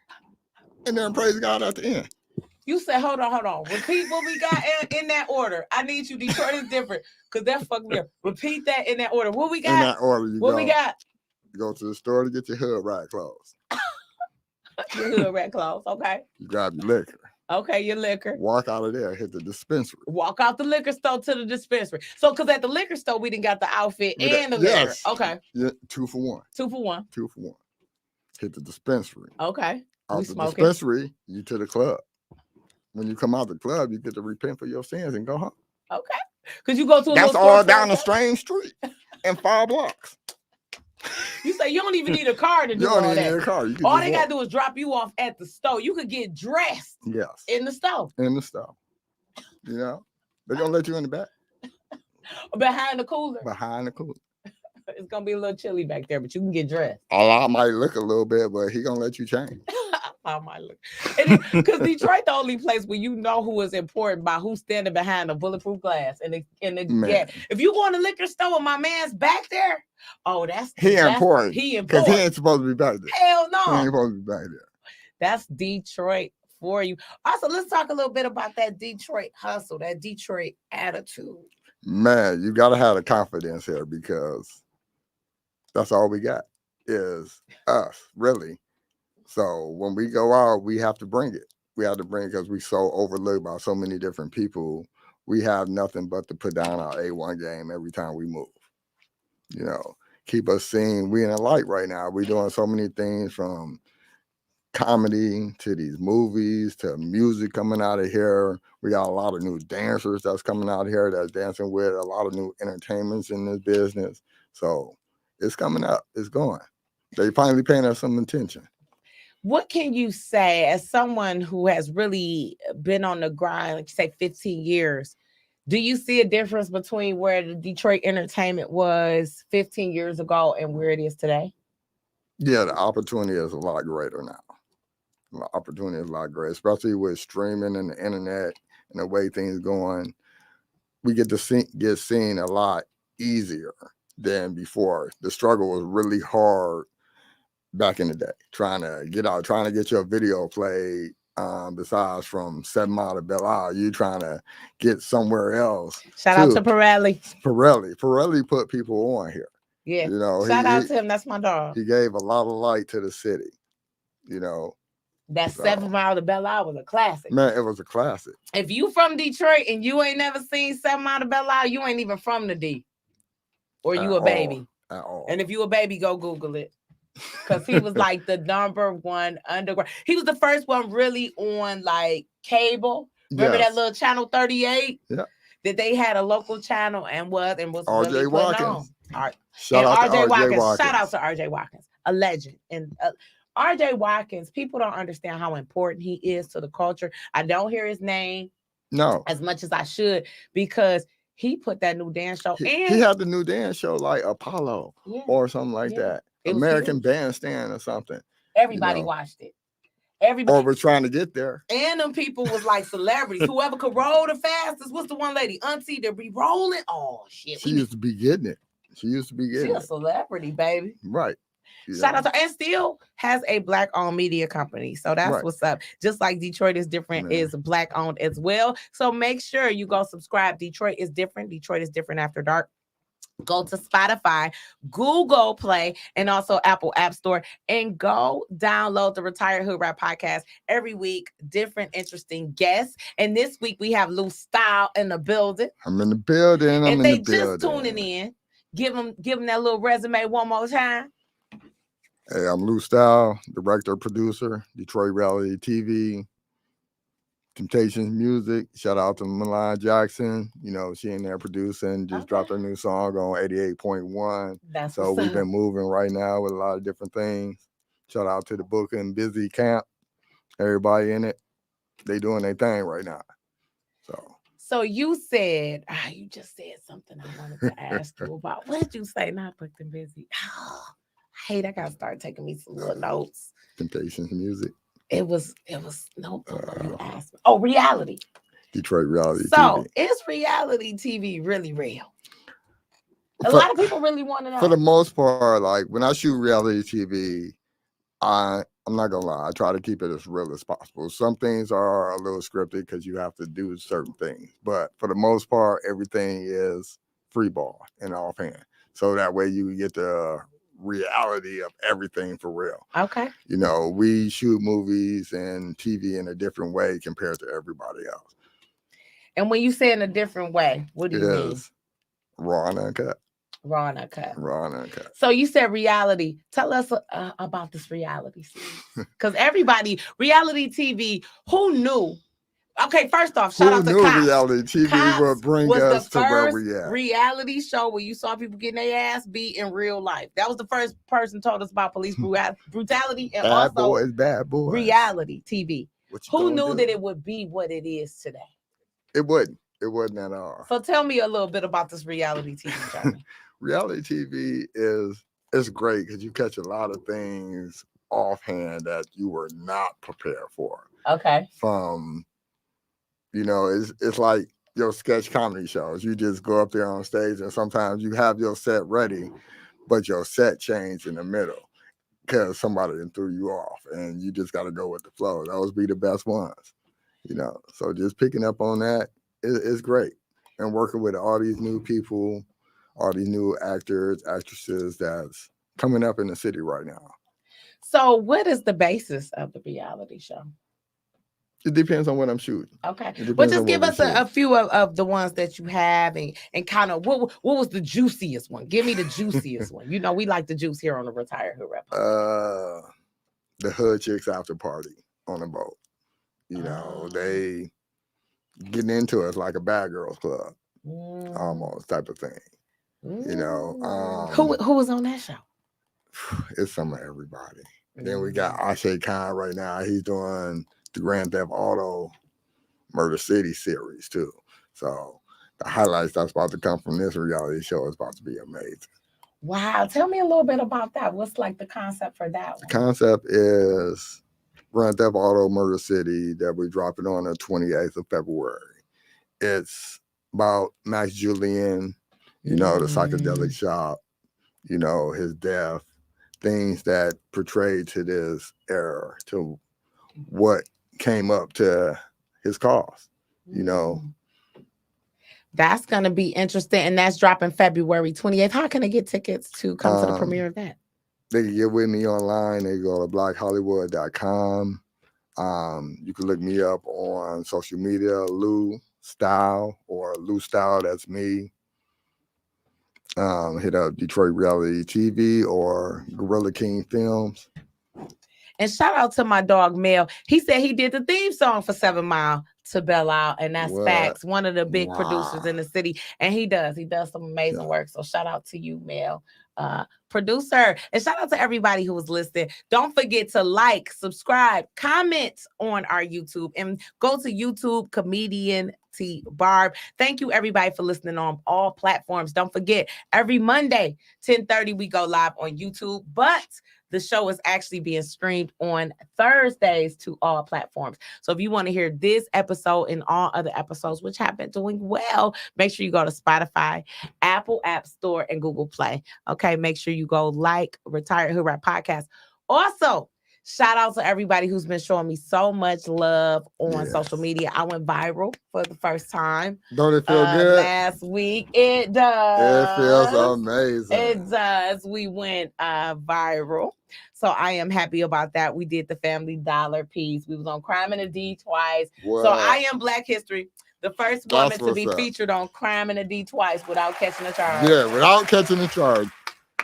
and then praise God at the end. You said, hold on. Repeat what we got in that order. I need you. Detroit is different, because that fucked me up. Repeat that in that order. What we got? In that order, we got? You go to the store to get your hood rat clothes. Your hood rat clothes, okay. You grab your liquor. Okay, your liquor. Walk out of there, hit the dispensary. Walk out the liquor store to the dispensary. So, because at the liquor store, we didn't got the outfit and the liquor. Okay. Yeah, 2 for 1. 2 for 1. 2 for 1. Hit the dispensary. Okay. Out the dispensary, you to the club. When you come out the club, you get to repent for your sins and go home. Okay. Because you go to that's all down the same street in 5 blocks. You say you don't even need a car to do all that. You don't need a car. All they got to do is drop you off at the store. You could get dressed. Yes. In the store. In the store. You know, they're going to let you in the back. Behind the cooler. Behind the cooler. It's going to be a little chilly back there, but you can get dressed. I might look a little bit, but he going to let you change. I might look. Because Detroit the only place where you know who is important by who's standing behind the bulletproof glass. And yeah, if you go in the liquor store and my man's back there, that's important. He important. Because he ain't supposed to be back there. Hell no. He ain't supposed to be back there. That's Detroit for you. Also, let's talk a little bit about that Detroit hustle, that Detroit attitude. Man, you got to have the confidence here, because that's all we got is us, really. So when we go out, we have to bring it. We have to bring it because we're so overlooked by so many different people. We have nothing but to put down our A1 game every time we move. You know, keep us seen. We in a light right now. We're doing so many things, from comedy to these movies to music coming out of here. We got a lot of new dancers that's coming out here that's dancing with a lot of new entertainments in this business. So it's coming up. It's going. They finally paying us some attention. What can you say as someone who has really been on the grind, like you say, 15 years? Do you see a difference between where the Detroit entertainment was 15 years ago and where it is today? Yeah, the opportunity is a lot greater now. The opportunity is a lot greater, especially with streaming and the internet and the way things going. we get to get seen a lot easier than before. The struggle was really hard back in the day, trying to get your video played. Besides from 7 Mile to Belle Isle, you trying to get somewhere else. Shout out to Pirelli. Pirelli put people on here. Yeah. You know, Shout out to him. That's my dog. He gave a lot of light to the city. You know. That 7 Mile to Belle Isle was a classic. Man, it was a classic. If you from Detroit and you ain't never seen 7 Mile to Belle Isle, you ain't even from the D. Or you a baby. At all. And if you a baby, go Google it. Because he was like the #1 underground. He was the first one really on like cable. Remember that little channel 38? Yeah. That they had a local channel and was RJ really Watkins. Shout out to RJ Watkins. Shout out to RJ Watkins, a legend. And RJ Watkins, people don't understand how important he is to the culture. I don't hear his name as much as I should because he put that new dance show in. He had the new dance show like Apollo or something like that. American Bandstand or something. Everybody watched it. Everybody. Or we're trying to get there. And them people was like celebrities. Whoever could roll the fastest. What's the one lady? Auntie to be rolling. Oh, shit. She used to be getting it. She a celebrity, baby. Right. Shout out to, and still has a Black-owned media company. So that's what's up. Just like Detroit is different, is Black-owned as well. So make sure you go subscribe. Detroit is different. Detroit is different after dark. Go to Spotify, Google Play, and also Apple App Store, and go download the Retired Hood Rap podcast every week. Different, interesting guests. And this week we have Lou Style in the building. I'm in the building. If they just tuning in, give them that little resume one more time. Hey, I'm Lou Style, director, producer, Detroit Reality TV, Temptations Music. Shout out to Milan Jackson. You know, she in there producing, just dropped her new song on 88.1. So we've been moving right now with a lot of different things. Shout out to the Booking Busy Camp. Everybody in it. They doing their thing right now. So you said, you just said something I wanted to ask you about. What did you say? Not Booked and Busy. Oh, I hate I gotta start taking me some little notes. Temptations Music. It was no you asked me. Oh, reality. Detroit Reality TV. So is reality TV really real? A lot of people really want to know. For the most part, like when I shoot reality TV, I'm not gonna lie, I try to keep it as real as possible. Some things are a little scripted because you have to do certain things, but for the most part, everything is free ball and offhand. So that way you get the reality of everything for real. Okay. You know, we shoot movies and TV in a different way compared to everybody else. And when you say in a different way, what do you mean? Raw and uncut. Raw and uncut. Raw and uncut. So you said reality. Tell us about this reality series. Because everybody, reality TV, who knew? Okay, first off, shout out to Cops. Reality TV would bring us to where we at. Reality show where you saw people getting their ass beat in real life. That was the first person told us about police brutality and bad boys. Reality TV. Who knew that it would be what it is today? It wouldn't. It wasn't at all. So tell me a little bit about this reality TV journey. Reality TV is great because you catch a lot of things offhand that you were not prepared for. Okay. From, you know, it's like your sketch comedy shows. You just go up there on stage and sometimes you have your set ready, but your set changed in the middle because somebody threw you off and you just got to go with the flow. Those be the best ones, you know. So just picking up on that is great. And working with all these new people, all these new actors, actresses that's coming up in the city right now. So what is the basis of the reality show? It depends on what I'm shooting. Okay. But just give us a few of the ones that you have and kind of what was the juiciest one? Give me the juiciest one. You know, we like the juice here on the Retired Hood Rap. The Hood Chicks After Party on the boat. You know, they getting into it like a bad girls club. Almost type of thing. You know. Who was on that show? It's some of everybody. Then we got Ashe Khan right now. He's doing the Grand Theft Auto Murder City series too. So the highlights that's about to come from this reality show is about to be amazing. Wow. Tell me a little bit about that. What's like the concept for that one? The concept is Grand Theft Auto Murder City that we're dropping on the 28th of February. It's about Max Julian, the psychedelic shop, his death, things that portrayed to this era, to what came up to his cause, That's going to be interesting. And that's dropping February 28th. How can I get tickets to come to the premiere of that? They can get with me online. They go to blackhollywood.com. You can look me up on social media, Lou Style or Lou Style, that's me. Hit up Detroit Reality TV or Gorilla King Films. And shout out to my dog Mel. He said he did the theme song for 7 Mile to Belle Out, and that's facts. One of the big producers in the city, and he does some amazing work. So shout out to you, Mel, producer, and shout out to everybody who was listening. Don't forget to like, subscribe, comment on our YouTube, and go to YouTube Comedian T Barb. Thank you everybody for listening on all platforms. Don't forget, every Monday 10:30 we go live on YouTube, but the show is actually being streamed on Thursdays to all platforms. So if you want to hear this episode and all other episodes, which have been doing well, make sure you go to Spotify, Apple App Store, and Google Play. Okay, make sure you go like Retired Hood Rap Podcast. Also, shout out to everybody who's been showing me so much love on social media. I went viral for the first time. Don't it feel good? Last week. It does. It feels amazing. It does. We went viral. So I am happy about that. We did the Family Dollar piece. We was on Crime in the D twice. What? So I Am Black History, the first woman to be featured on Crime in the D twice without catching a charge. Yeah, without catching a charge.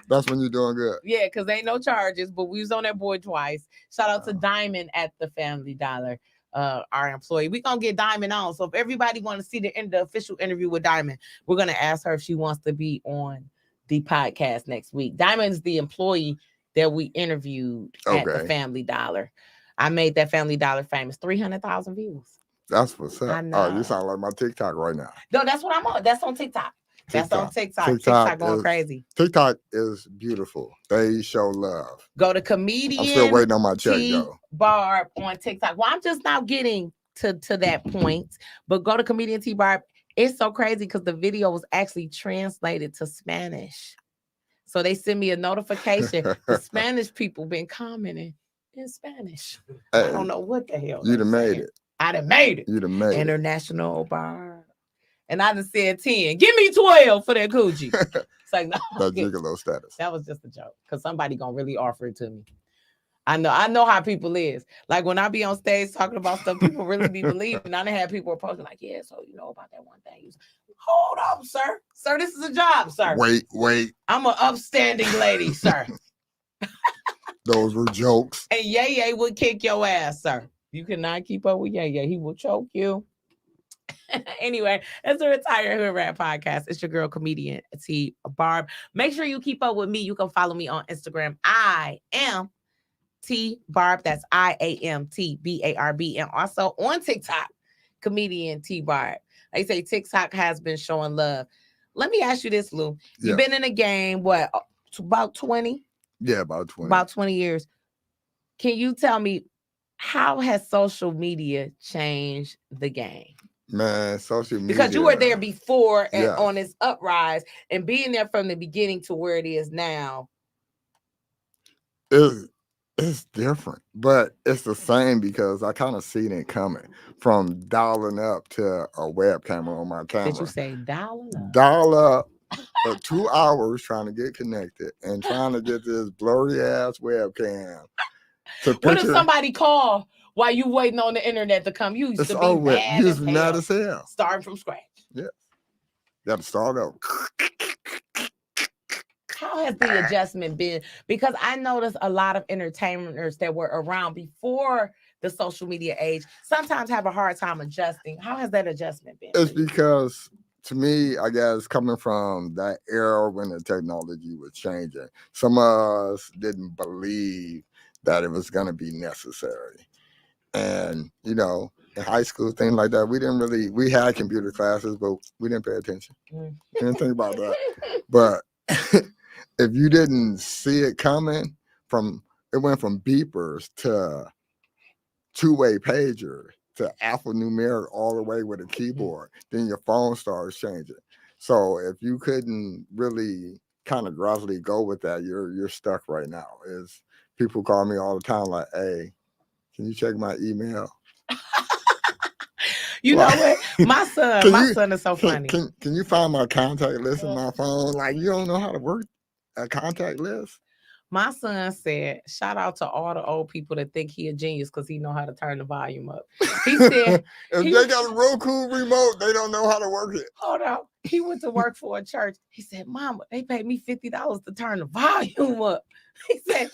That's when you're doing good. Yeah, because ain't no charges, but we was on that board twice. Shout out to Diamond at the Family Dollar, our employee. We're going to get Diamond on. So if everybody want to see the official interview with Diamond, we're going to ask her if she wants to be on the podcast next week. Diamond's the employee that we interviewed at the Family Dollar. I made that Family Dollar famous. 300,000 views. That's what's up. Oh, you sound like my TikTok right now. No, that's what I'm on. That's on TikTok. That's on TikTok. TikTok going crazy. TikTok is beautiful. They show love. Go to Comedian. I'm still waiting on my check, though. Barb on TikTok. Well, I'm just now getting to that point. But go to Comedian T Barb. It's so crazy because the video was actually translated to Spanish. So they send me a notification. The Spanish people been commenting in Spanish. Hey, I don't know what the hell. You'd have made it. I'd have made it. You'd have made International Barb. And I just said 10. Give me 12 for that coochie. It's like, no. That gigolo status. That was just a joke. Because somebody going to really offer it to me. I know how people is. Like when I be on stage talking about stuff, people really be believing. I done had people posting like, yeah, so you know about that one thing. Hold up, sir. Sir, this is a job, sir. Wait. I'm an upstanding lady, sir. Those were jokes. And Ye would kick your ass, sir. You cannot keep up with Ye. He will choke you. Anyway, it's a Retired Hood Rap Podcast. It's your girl, Comedian T Barb. Make sure you keep up with me. You can follow me on Instagram. I am T Barb. That's IAMTBARB. And also on TikTok, Comedian T Barb. They say TikTok has been showing love. Let me ask you this, Lou. You've been in the game, what, about 20? Yeah, about 20. About 20 years. Can you tell me, how has social media changed the game? Man, social media. Because you were there before and on its uprise, and being there from the beginning to where it is now. It's different, but it's the same because I kind of seen it coming from dialing up to a web camera on my camera. Did you say dial up? Dial up for 2 hours trying to get connected and trying to get this blurry ass webcam. What if somebody call while you waiting on the internet to come? You used to be mad. You used to be mad as hell. Starting from scratch. Yeah. You have to start over. How has the adjustment been? Because I noticed a lot of entertainers that were around before the social media age sometimes have a hard time adjusting. How has that adjustment been? It's because, to me, I guess, coming from that era when the technology was changing, some of us didn't believe that it was going to be necessary. And, you know, in high school, things like that, we had computer classes, but we didn't pay attention. Didn't think about that. But if you didn't see it coming, it went from beepers to two-way pager to alphanumeric all the way with a keyboard. Then your phone starts changing. So if you couldn't really kind of gradually go with that, you're stuck right now. Is people call me all the time like, hey, can you check my email? You know Like, what? My son is so funny. Can you find my contact list in my phone? Like, you don't know how to work a contact list? My son said, shout out to all the old people that think he a genius because he know how to turn the volume up. He said, if they got a Roku remote, they don't know how to work it. hold on. He went to work for a church. He said, Mama, they paid me $50 to turn the volume up. He said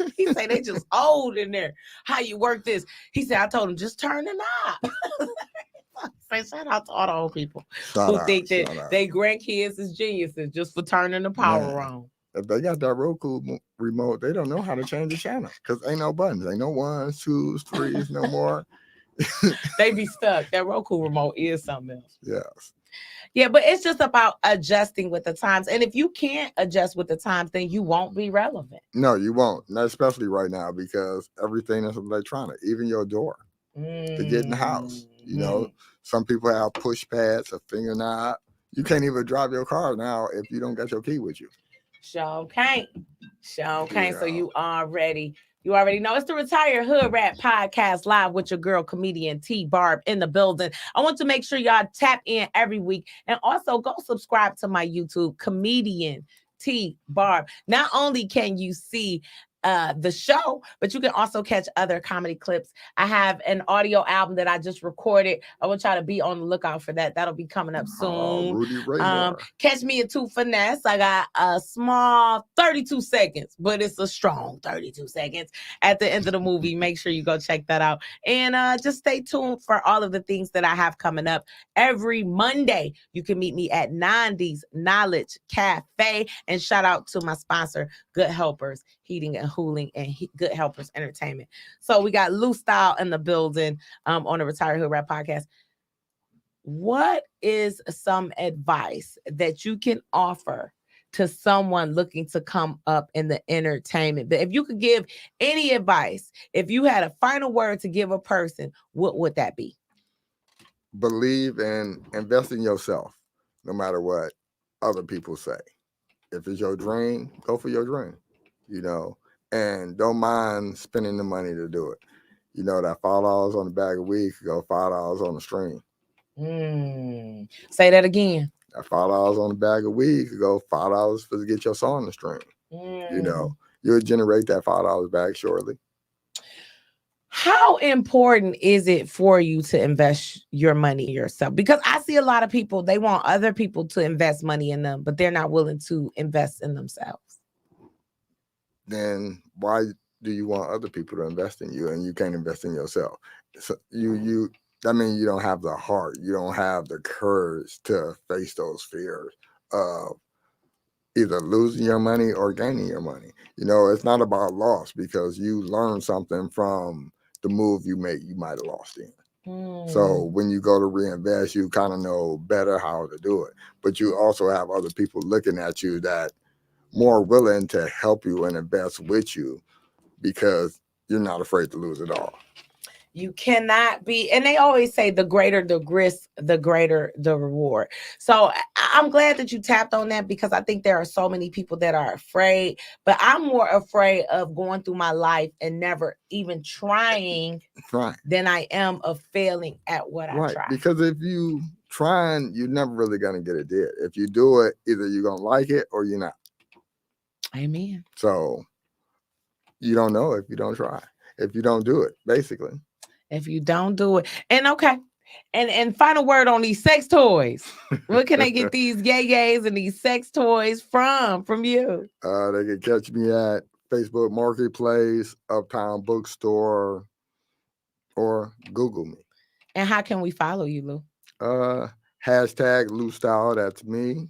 they just old in there. How you work this? He said, I told him, just turn the knob. Say shout out to all the old people who think that they grandkids is geniuses just for turning the power on. If they got that Roku remote, they don't know how to change the channel because ain't no buttons. Ain't no 1s, 2s, 3s, no more. They be stuck. That Roku remote is something else. Yes. Yeah, but it's just about adjusting with the times. And if you can't adjust with the times, then you won't be relevant. No, you won't. Not especially right now because everything is electronic, even your door to get in the house. You know, some people have push pads, a finger knob. You can't even drive your car now if you don't got your key with you. Sure can't. So you already know it's the Retired Hood Rat Podcast live with your girl comedian T Barb in the building. I want to make sure y'all tap in every week and also go subscribe to my YouTube comedian T Barb. Not only can you see the show, but you can also catch other comedy clips. I have an audio album that I just recorded. I want y'all to be on the lookout for that. That'll be coming up soon. Rudy Raymore. Catch me at 2 Finesse. I got a small 32 seconds, but it's a strong 32 seconds at the end of the movie. Make sure you go check that out. And just stay tuned for all of the things that I have coming up. Every Monday, you can meet me at 90s Knowledge Cafe. And shout out to my sponsor, Good Helpers Heating and Cooling and Good Helpers Entertainment. So we got Lou Style in the building on the Retired Hood Rap Podcast. What is some advice that you can offer to someone looking to come up in the entertainment? But if you could give any advice, if you had a final word to give a person, what would that be? Believe and invest in yourself, no matter what other people say. If it's your dream, go for your dream, you know, and don't mind spending the money to do it. You know, that $5 on the bag of weed could go $5 on the stream. Say that again. That $5 on the bag of weed could go $5 to get your song to stream. You know, you'll generate that $5 back shortly. How important is it for you to invest your money yourself? Because I see a lot of people, they want other people to invest money in them, but they're not willing to invest in themselves. Then why do you want other people to invest in you and you can't invest in yourself? So that means you don't have the heart, you don't have the courage to face those fears of either losing your money or gaining your money. You know, it's not about loss because you learn something from the move you make, you might have lost in. So when you go to reinvest, you kind of know better how to do it. But you also have other people looking at you that more willing to help you and invest with you because you're not afraid to lose it all. You cannot be, and they always say the greater the risk, the greater the reward. So I'm glad that you tapped on that because I think there are so many people that are afraid, but I'm more afraid of going through my life and never even trying than I am of failing at what I try. Because if you trying, you're never really going to get it did. If you do it, either you're going to like it or you're not. Amen. So you don't know if you don't try, if you don't do it, basically. If you don't do it. And okay. And final word on these sex toys. Where can they get these yay-yays and these sex toys from you? They can catch me at Facebook Marketplace, Uptown Bookstore, or Google me. And how can we follow you, Lou? Hashtag Lou Style, that's me,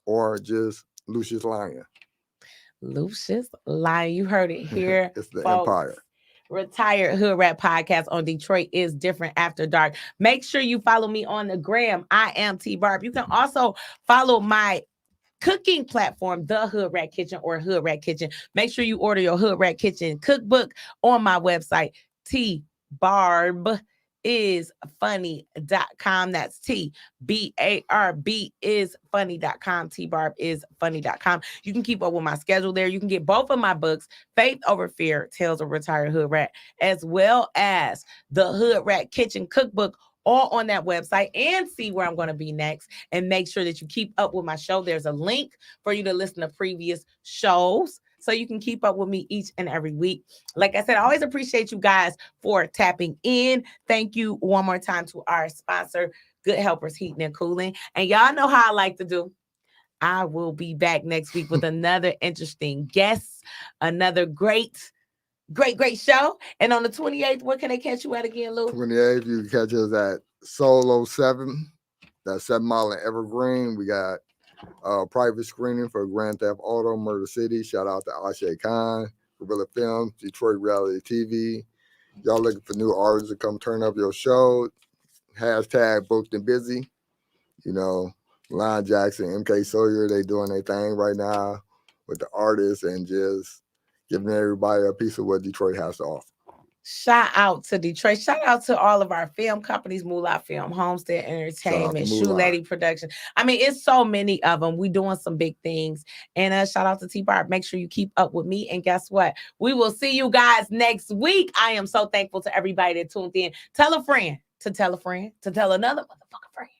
or just Lucius Lion. Lucius Lion. You heard it here. It's the folks. Empire. Retired Hood Rat Podcast on Detroit is Different After Dark. Make sure you follow me on the gram. I am T Barb. You can also follow my cooking platform, The Hood Rat Kitchen or Hood Rat Kitchen. Make sure you order your Hood Rat Kitchen cookbook on my website, tbarb.com. is funny.com. That's TBARB is funny.com. TBARB is funny.com. You can keep up with my schedule there. You can get both of my books, Faith Over Fear, Tales of a Retired Hood Rat, as well as the Hood Rat Kitchen Cookbook, all on that website, and see where I'm going to be next. And make sure that you keep up with my show. There's a link for you to listen to previous shows so you can keep up with me each and every week. Like I said, I always appreciate you guys for tapping in. Thank you one more time to our sponsor, Good Helpers Heating and Cooling. And y'all know how I like to do. I will be back next week with another interesting guest, another great show. And on the 28th, where can they catch you at again, Lou? 28th, you can catch us at Solo 7. That's 7 Mile and Evergreen. We got private screening for Grand Theft Auto Murder City. Shout out to Ashe Khan, Gorilla Films, Detroit Reality TV. Y'all looking for new artists to come turn up your show? Hashtag booked and busy. You know, Lon Jackson, MK Sawyer, they doing their thing right now with the artists and just giving everybody a piece of what Detroit has to offer. Shout out to Detroit. Shout out to all of our film companies, Moolah Film, Homestead Entertainment, Shoe Lady Production. I mean, it's so many of them. We doing some big things. And shout out to T-Bar. Make sure you keep up with me. And guess what? We will see you guys next week. I am so thankful to everybody that tuned in. Tell a friend to tell a friend to tell another motherfucking friend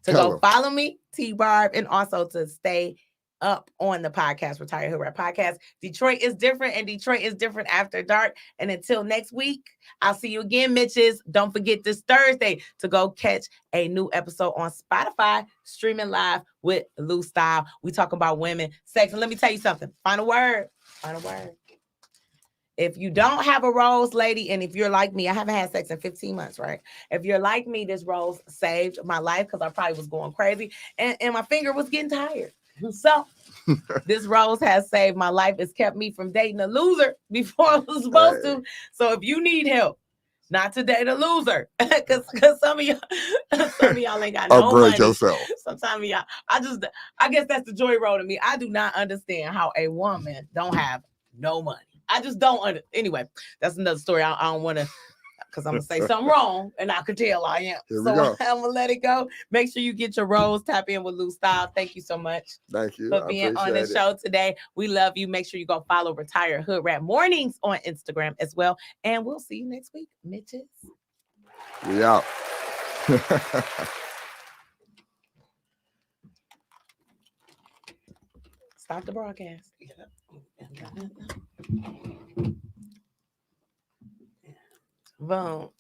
to go follow me, T-Barb, and also to stay up on the podcast, Retired Hood Rat Podcast. Detroit is different, and Detroit is different after dark. And until next week, I'll see you again, Mitches. Don't forget this Thursday to go catch a new episode on Spotify, streaming live with Lou Style. We talk about women, sex, and let me tell you something. Final word. If you don't have a rose, lady, and if you're like me, I haven't had sex in 15 months, right? If you're like me, this rose saved my life because I probably was going crazy and my finger was getting tired. So this rose has saved my life. It's kept me from dating a loser before I was supposed to. So if you need help, not to date a loser, because some of y'all ain't got no money. Yourself. Sometimes y'all, I guess that's the joy road to me. I do not understand how a woman don't have no money. I just don't anyway, that's another story. I don't want to, because I'm going to say something wrong, and I could tell I am. So I'm going to let it go. Make sure you get your rose. Tap in with Lou Style. Thank you so much. Thank you For being on the show today. We love you. Make sure you go follow Retired Hood Rat Mornings on Instagram as well. And we'll see you next week, Mitches. We out. Stop the broadcast. Boom.